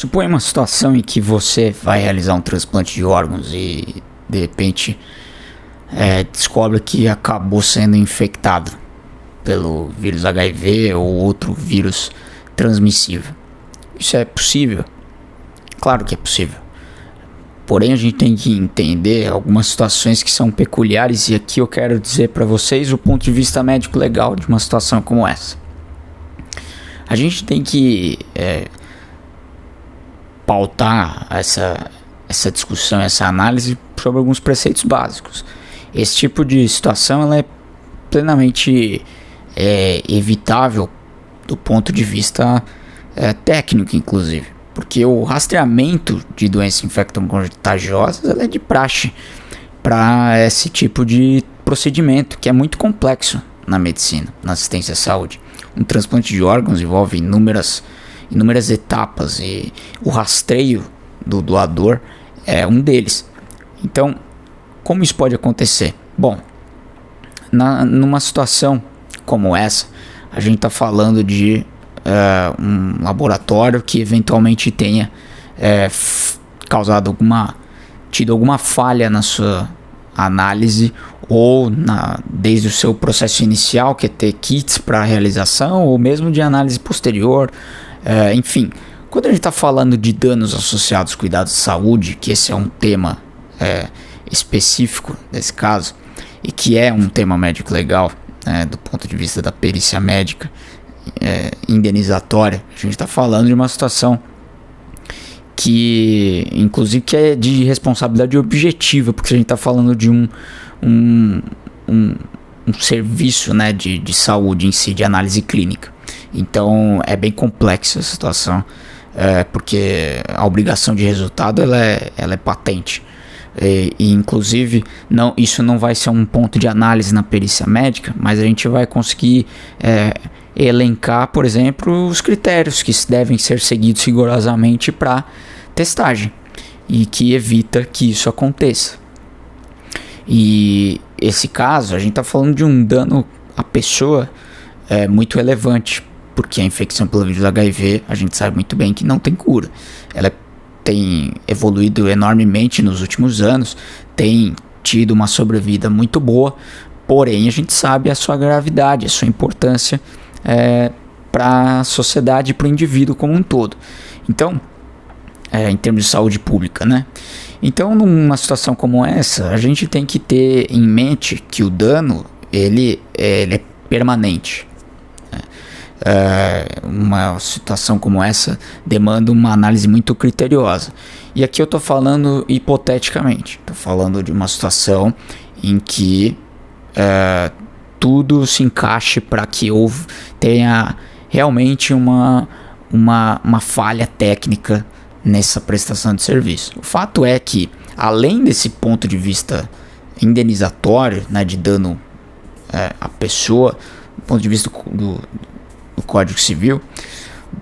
Suponha uma situação em que você vai realizar um transplante de órgãos e de repente descobre que acabou sendo infectado pelo vírus HIV ou outro vírus transmissível. Isso é possível? Claro que é possível. Porém, a gente tem que entender algumas situações que são peculiares, e aqui eu quero dizer para vocês o ponto de vista médico legal de uma situação como essa. A gente tem que pautar essa discussão, essa análise sobre alguns preceitos básicos. Esse tipo de situação ela é plenamente evitável do ponto de vista técnico, inclusive. Porque o rastreamento de doenças infecto-contagiosas ela é de praxe para esse tipo de procedimento, que é muito complexo na medicina, na assistência à saúde. Um transplante de órgãos envolve inúmeras etapas e o rastreio do doador é um deles. Então, como isso pode acontecer? Bom, numa situação como essa, a gente está falando de um laboratório que eventualmente tenha tido alguma falha na sua análise ou desde o seu processo inicial, que é ter kits para realização, ou mesmo de análise posterior. Enfim, quando a gente está falando de danos associados aos cuidados de saúde, que esse é um tema específico nesse caso, e que é um tema médico legal, do ponto de vista da perícia médica indenizatória, a gente está falando de uma situação que, inclusive, que é de responsabilidade objetiva, porque a gente está falando de um serviço, de saúde em si, de análise clínica. Então é bem complexa a situação, porque a obrigação de resultado ela é patente. E inclusive isso não vai ser um ponto de análise na perícia médica, mas a gente vai conseguir elencar, por exemplo, os critérios que devem ser seguidos rigorosamente para testagem e que evita que isso aconteça. E esse caso, a gente está falando de um dano à pessoa muito relevante, porque a infecção pelo vírus HIV, a gente sabe muito bem que não tem cura. Ela tem evoluído enormemente nos últimos anos, tem tido uma sobrevida muito boa, porém a gente sabe a sua gravidade, a sua importância para a sociedade e para o indivíduo como um todo. Então, em termos de saúde pública, Então, numa situação como essa, a gente tem que ter em mente que o dano ele é permanente. Uma situação como essa demanda uma análise muito criteriosa. E aqui eu estou falando hipoteticamente. Estou falando de uma situação em que tudo se encaixe para que tenha realmente uma falha técnica nessa prestação de serviço. O fato é que, além desse ponto de vista indenizatório, de dano à pessoa, do ponto de vista do Código Civil,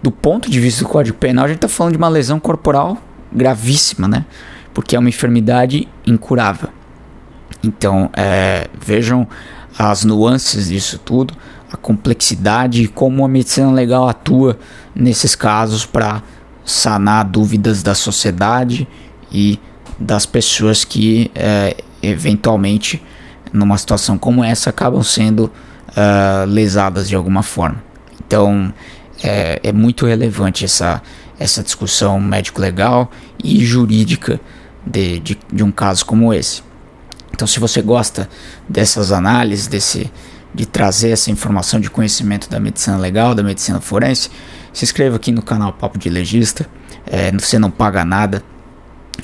do ponto de vista do Código Penal, a gente está falando de uma lesão corporal gravíssima, porque é uma enfermidade incurável. Então, vejam as nuances disso tudo, a complexidade e como a medicina legal atua nesses casos para sanar dúvidas da sociedade e das pessoas que eventualmente, numa situação como essa, acabam sendo lesadas de alguma forma. Então é muito relevante essa discussão médico-legal e jurídica de um caso como esse. Então, se você gosta dessas análises, de trazer essa informação de conhecimento da medicina legal, da medicina forense, se inscreva aqui no canal Papo de Legista. Você não paga nada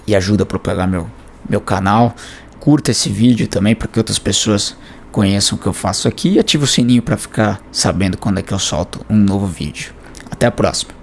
e ajuda a propagar meu canal. Curta esse vídeo também para que outras pessoas conheçam o que eu faço aqui, e ative o sininho para ficar sabendo quando é que eu solto um novo vídeo. Até a próxima.